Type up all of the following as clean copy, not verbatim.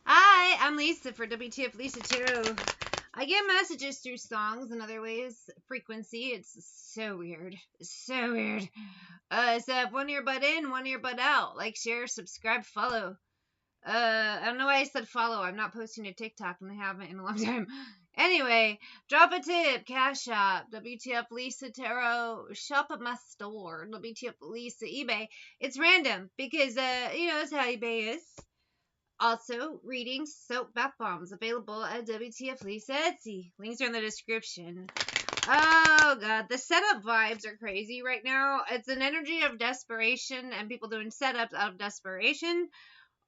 Hi, I'm Lisa for wtfLisa too. I get messages through songs and other ways, frequency. It's so weird. So weird. It's one earbud in, one earbud out. Like, share, subscribe, follow. I don't know why I said follow. I'm not posting to TikTok and I haven't in a long time. Anyway, drop a tip, Cash App, WTF Lisa Tarot, shop at my store, WTF Lisa eBay. It's random because, that's how eBay is. Also, readings, soap, bath bombs available at wtfLisa Etsy. Links are in the description. Oh god, the setup vibes are crazy right now. It's an energy of desperation and people doing setups out of desperation.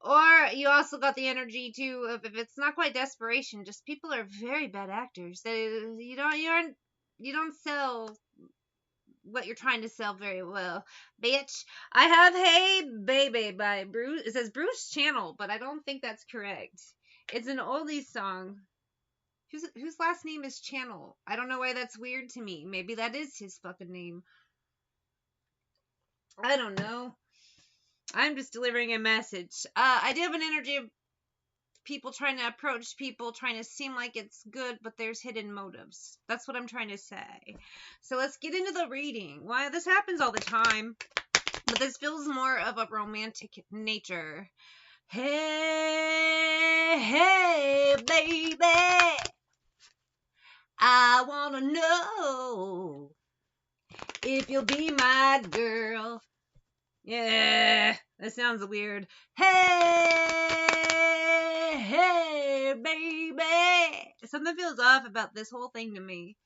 Or you also got the energy too of, if it's not quite desperation, just people are very bad actors. You don't sell what you're trying to sell very well, bitch. I have Hey Baby by Bruce. It says Bruce Channel, but I don't think that's correct. It's an oldies song. Whose last name is Channel? I don't know why that's weird to me. Maybe that is his fucking name. I don't know. I'm just delivering a message. I do have an energy of people trying to approach people, trying to seem like it's good, but there's hidden motives. That's what I'm trying to say. So let's get into the reading. Why this happens all the time, but this feels more of a romantic nature. Hey, hey, baby, I wanna know if you'll be my girl. Yeah, that sounds weird. Hey, hey, baby. Something feels off about this whole thing to me.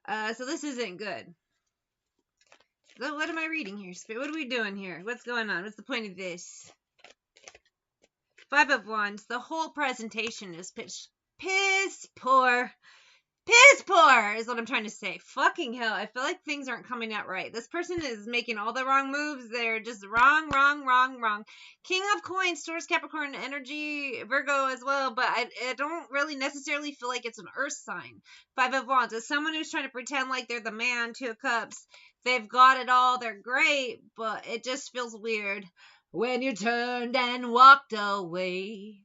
So this isn't good. So what am I reading here? What are we doing here? What's going on? What's the point of this? Five of Wands. The whole presentation is piss poor. Piss poor is what I'm trying to say. Fucking hell. I feel like things aren't coming out right. This person is making all the wrong moves. They're just wrong. King of Coins, Taurus, Capricorn, energy, Virgo as well. But I don't really necessarily feel like it's an earth sign. Five of Wands is someone who's trying to pretend like they're the man. Two of Cups. They've got it all. They're great. But it just feels weird. When you turned and walked away.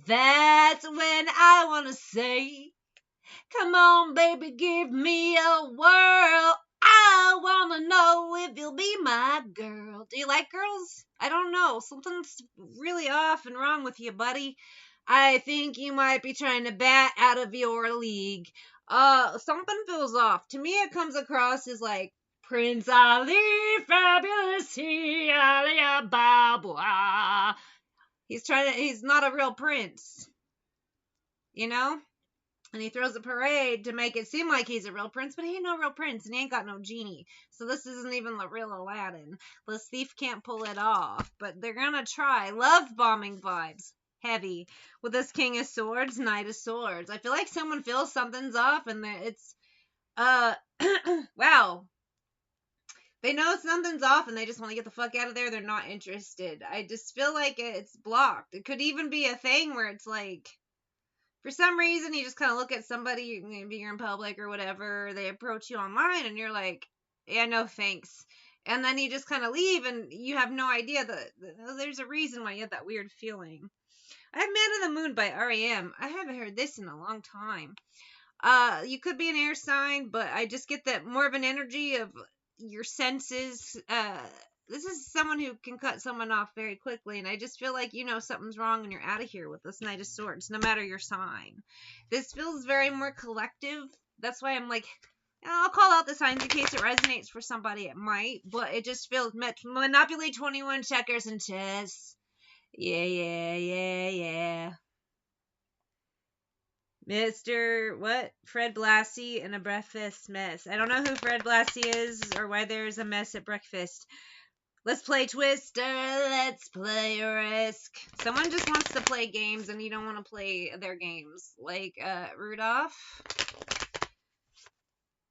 That's when I want to say, come on, baby, give me a whirl. I wanna know if you'll be my girl. Do you like girls? I don't know. Something's really off and wrong with you, buddy. I think you might be trying to bat out of your league. Something feels off. To me, it comes across as like Prince Ali, fabulous he, Ali Ababa. He's not a real prince. You know? And he throws a parade to make it seem like he's a real prince, but he ain't no real prince, and he ain't got no genie. So this isn't even the real Aladdin. This thief can't pull it off, but they're gonna try. Love bombing vibes. Heavy. With this King of Swords, Knight of Swords. I feel like someone feels something's off, and it's, wow. They know something's off, and they just want to get the fuck out of there. They're not interested. I just feel like it's blocked. It could even be a thing where it's like, for some reason, you just kind of look at somebody, maybe you're in public or whatever, they approach you online, and you're like, yeah, no thanks. And then you just kind of leave, and you have no idea that there's a reason why you have that weird feeling. I have Man of the Moon by R.E.M. I haven't heard this in a long time. You could be an air sign, but I just get that more of an energy of your senses. This is someone who can cut someone off very quickly, and I just feel like something's wrong and you're out of here with this Knight of Swords, no matter your sign. This feels very more collective. That's why I'm like, I'll call out the signs in case it resonates for somebody. It might, but it just feels Monopoly 21 checkers and chess. Yeah. Mr. What? Fred Blassie and a breakfast mess. I don't know who Fred Blassie is or why there's a mess at breakfast. Let's play Twister. Let's play Risk. Someone just wants to play games and you don't want to play their games. Like, Rudolph.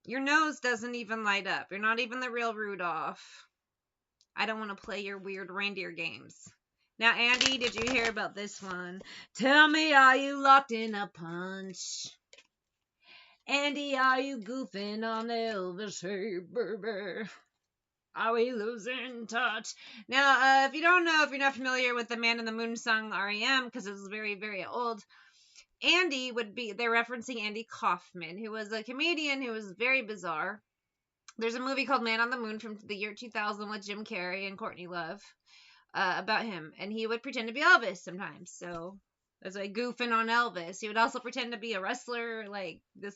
Your nose doesn't even light up. You're not even the real Rudolph. I don't want to play your weird reindeer games. Now, Andy, did you hear about this one? Tell me, are you locked in a punch? Andy, are you goofing on Elvis? Hey, baby. Are we losing touch? Now, if you don't know, if you're not familiar with the Man in the Moon song REM, because it's very, very old, Andy would be, they're referencing Andy Kaufman, who was a comedian who was very bizarre. There's a movie called Man on the Moon from the year 2000 with Jim Carrey and Courtney Love about him. And he would pretend to be Elvis sometimes. So that's like goofing on Elvis. He would also pretend to be a wrestler, like this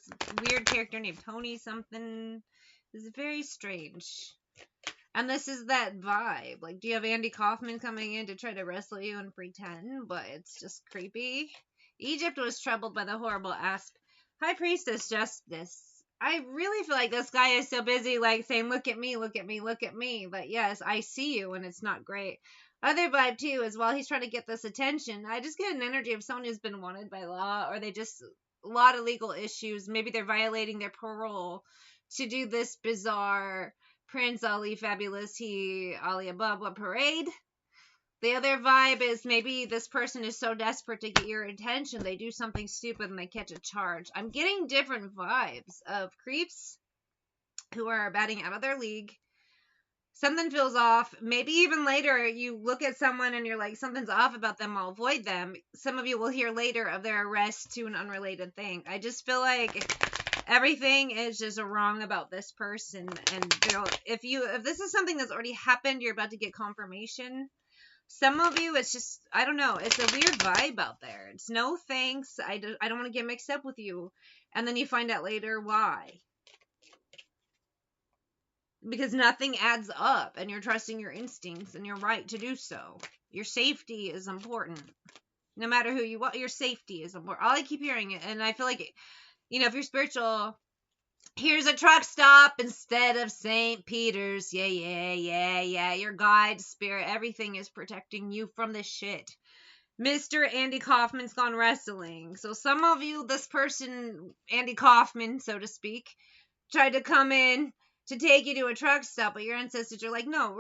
weird character named Tony something. It's very strange. And this is that vibe. Like, do you have Andy Kaufman coming in to try to wrestle you and pretend? But it's just creepy. Egypt was troubled by the horrible High Priestess Justice. I really feel like this guy is so busy, like, saying, look at me, look at me, look at me. But yes, I see you, and it's not great. Other vibe, too, is while he's trying to get this attention, I just get an energy of someone who's been wanted by law, or they just, a lot of legal issues. Maybe they're violating their parole to do this bizarre Prince Ali Fabulous He Ali Ababa parade. The other vibe is maybe this person is so desperate to get your attention, they do something stupid and they catch a charge. I'm getting different vibes of creeps who are batting out of their league. Something feels off. Maybe even later you look at someone and you're like, something's off about them, I'll avoid them. Some of you will hear later of their arrest to an unrelated thing. I just feel like everything is just wrong about this person. And if this is something that's already happened, you're about to get confirmation. Some of you, it's just, I don't know, it's a weird vibe out there. It's no thanks, I don't want to get mixed up with you. And then you find out later why. Because nothing adds up, and you're trusting your instincts, and you're right to do so. Your safety is important. No matter who you are, your safety is important. All I keep hearing it, and I feel like, if you're spiritual, here's a truck stop instead of St. Peter's. Yeah. Your guide, spirit, everything is protecting you from this shit. Mr. Andy Kaufman's gone wrestling. So some of you, this person, Andy Kaufman, so to speak, tried to come in to take you to a truck stop, but your ancestors are like, no,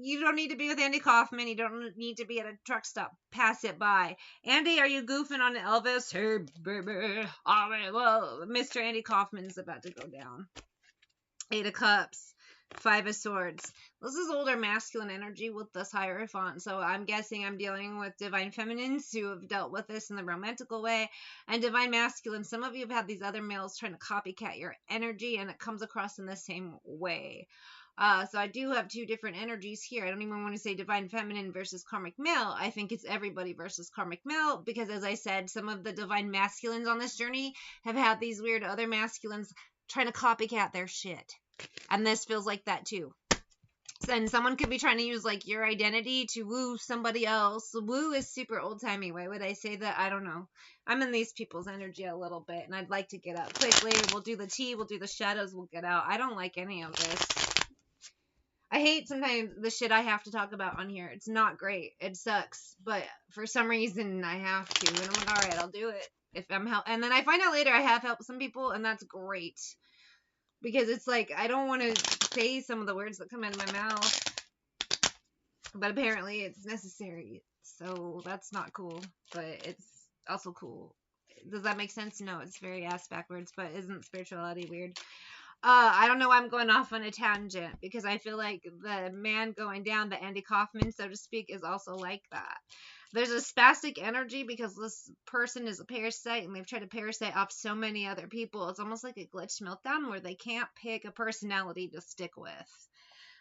you don't need to be with Andy Kaufman. You don't need to be at a truck stop. Pass it by. Andy, are you goofing on Elvis? Hey, baby. All right, well, Mr. Andy Kaufman's about to go down. 8 of Cups. 5 of Swords. This is older masculine energy with this Hierophant, so I'm guessing I'm dealing with Divine Feminines who have dealt with this in the romantical way, and Divine Masculine. Some of you have had these other males trying to copycat your energy, and it comes across in the same way. So I do have 2 different energies here. I don't even want to say Divine Feminine versus Karmic Male. I think it's everybody versus Karmic Male, because as I said, some of the Divine Masculines on this journey have had these weird other masculines trying to copycat their shit. And this feels like that too. And someone could be trying to use like your identity to woo somebody else. Woo is super old-timey. Why would I say that? I don't know. I'm in these people's energy a little bit, and I'd like to get out quickly. We'll do the tea, we'll do the shadows, we'll get out. I don't like any of this. I hate sometimes the shit I have to talk about on here. It's not great. It sucks. But for some reason, I have to. And I'm like, all right, I'll do it. If I'm and then I find out later I have helped some people, and that's great. Because it's like, I don't want to say some of the words that come out of my mouth. But apparently it's necessary. So that's not cool. But it's also cool. Does that make sense? No, it's very ass backwards. But isn't spirituality weird? I don't know why I'm going off on a tangent. Because I feel like the man going down, the Andy Kaufman, so to speak, is also like that. There's a spastic energy because this person is a parasite and they've tried to parasite off so many other people. It's almost like a glitch meltdown where they can't pick a personality to stick with.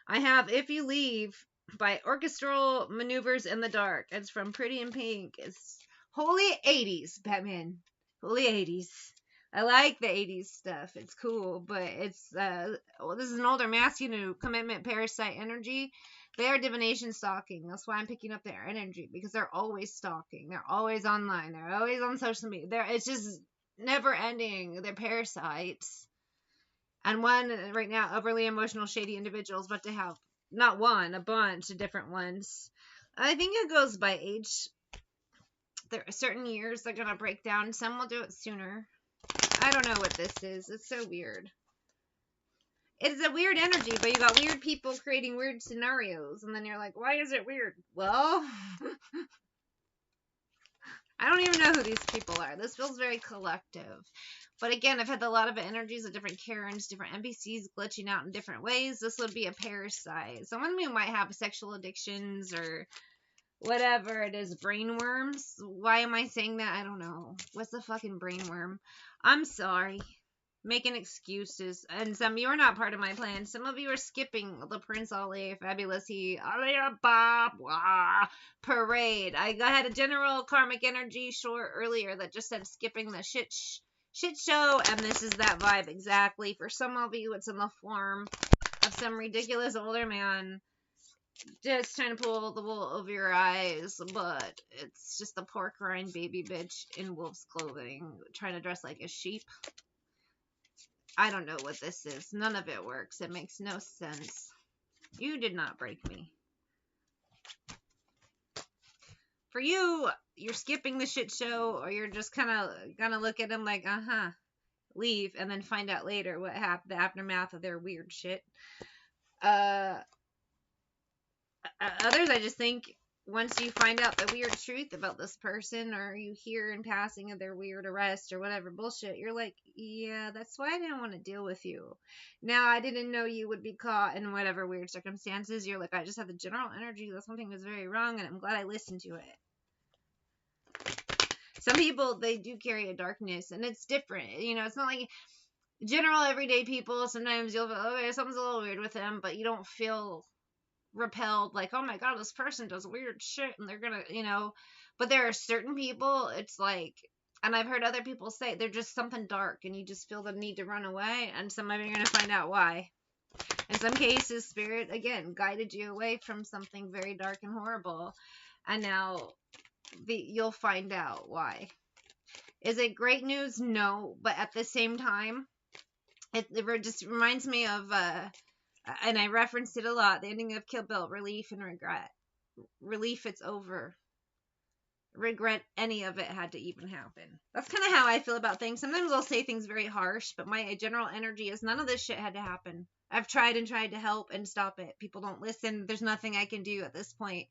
I have If You Leave by Orchestral Maneuvers in the Dark. It's from Pretty in Pink. It's Holy 80s, Batman. Holy 80s. I like the 80s stuff. It's cool, but it's, this is an older masculine commitment parasite energy. They are divination stalking. That's why I'm picking up their energy, because they're always stalking. They're always online. They're always on social media. It's just never ending. They're parasites. And one right now, overly emotional, shady individuals, but to have not one, a bunch of different ones. I think it goes by age. There are certain years they're gonna break down. Some will do it sooner. I don't know what this is. It's so weird. It's a weird energy, but you got weird people creating weird scenarios, and then you're like, why is it weird? Well, I don't don't even know who these people are. This feels very collective. But again, I've had a lot of energies of different Karens, different NPCs glitching out in different ways. This would be a parasite. Someone who might have sexual addictions or whatever it is, brain worms. Why am I saying that? I don't know. What's the fucking brain worm? I'm sorry. Making excuses. And some of you are not part of my plan. Some of you are skipping the Prince Ali, Fabulous He, parade. I had a general karmic energy short earlier that just said skipping the shit show, and this is that vibe exactly. For some of you, it's in the form of some ridiculous older man just trying to pull the wool over your eyes, but it's just a pork rind baby bitch in wolf's clothing trying to dress like a sheep. I don't know what this is. None of it works. It makes no sense. You did not break me. For you, you're skipping the shit show, or you're just kind of gonna look at him like, leave, and then find out later what happened, the aftermath of their weird shit. Others, I just think once you find out the weird truth about this person, or you hear in passing of their weird arrest or whatever bullshit, you're like, yeah, that's why I didn't want to deal with you. Now, I didn't know you would be caught in whatever weird circumstances. You're like, I just had the general energy that something was very wrong, and I'm glad I listened to it. Some people, they do carry a darkness, and it's different. You know, it's not like general everyday people. Sometimes you'll feel, okay, something's a little weird with them, but you don't feel repelled like, oh my god, this person does weird shit and they're gonna, you know. But there are certain people, it's like, and I've heard other people say, they're just something dark and you just feel the need to run away, and some of you are gonna find out why. In some cases, spirit again guided you away from something very dark and horrible, and now you'll find out why. Is it great news? No, but at the same time, it just reminds me of and I referenced it a lot, the ending of Kill Bill, relief and regret. Relief, it's over. Regret, any of it had to even happen. That's kind of how I feel about things. Sometimes I'll say things very harsh, but my general energy is none of this shit had to happen. I've tried and tried to help and stop it. People don't listen. There's nothing I can do at this point.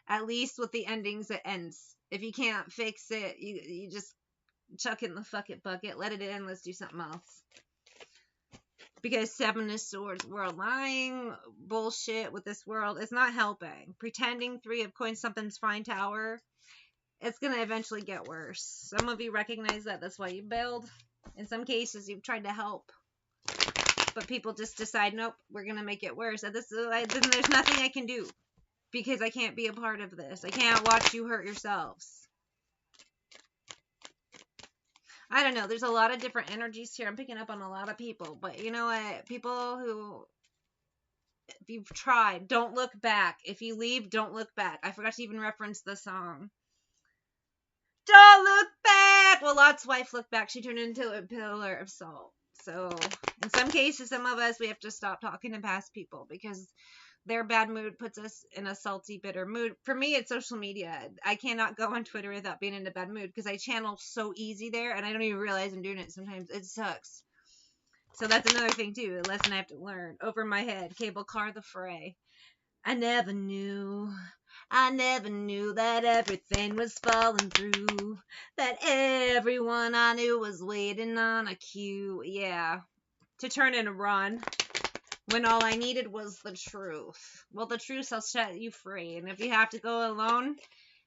At least with the endings, it ends. If you can't fix it, you just chuck it in the fuck it bucket. Let it in. Let's do something else. Because Seven of Swords, world lying, bullshit with this world is not helping. Pretending, Three of Coins, something's fine, Tower. It's going to eventually get worse. Some of you recognize that. That's why you bailed. In some cases, you've tried to help. But people just decide, nope, we're going to make it worse. And then there's nothing I can do. Because I can't be a part of this. I can't watch you hurt yourselves. I don't know. There's a lot of different energies here. I'm picking up on a lot of people. But you know what? People who, if you've tried, don't look back. If you leave, don't look back. I forgot to even reference the song. Don't look back! Well, Lot's wife looked back. She turned into a pillar of salt. So, in some cases, some of us, we have to stop talking to past people because their bad mood puts us in a salty, bitter mood. For me, it's social media. I cannot go on Twitter without being in a bad mood because I channel so easy there, and I don't even realize I'm doing it sometimes. It sucks. So that's another thing, too. A lesson I have to learn. Over my head. Cable car the fray. I never knew that everything was falling through. That everyone I knew was waiting on a cue. Yeah. To turn and run. When all I needed was the truth. Well, the truth will set you free. And if you have to go alone,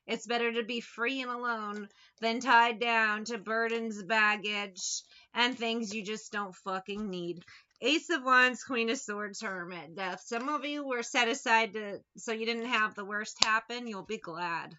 it's better to be free and alone than tied down to burdens, baggage, and things you just don't fucking need. Ace of Wands, Queen of Swords, Hermit, Death. Some of you were set aside so you didn't have the worst happen. You'll be glad.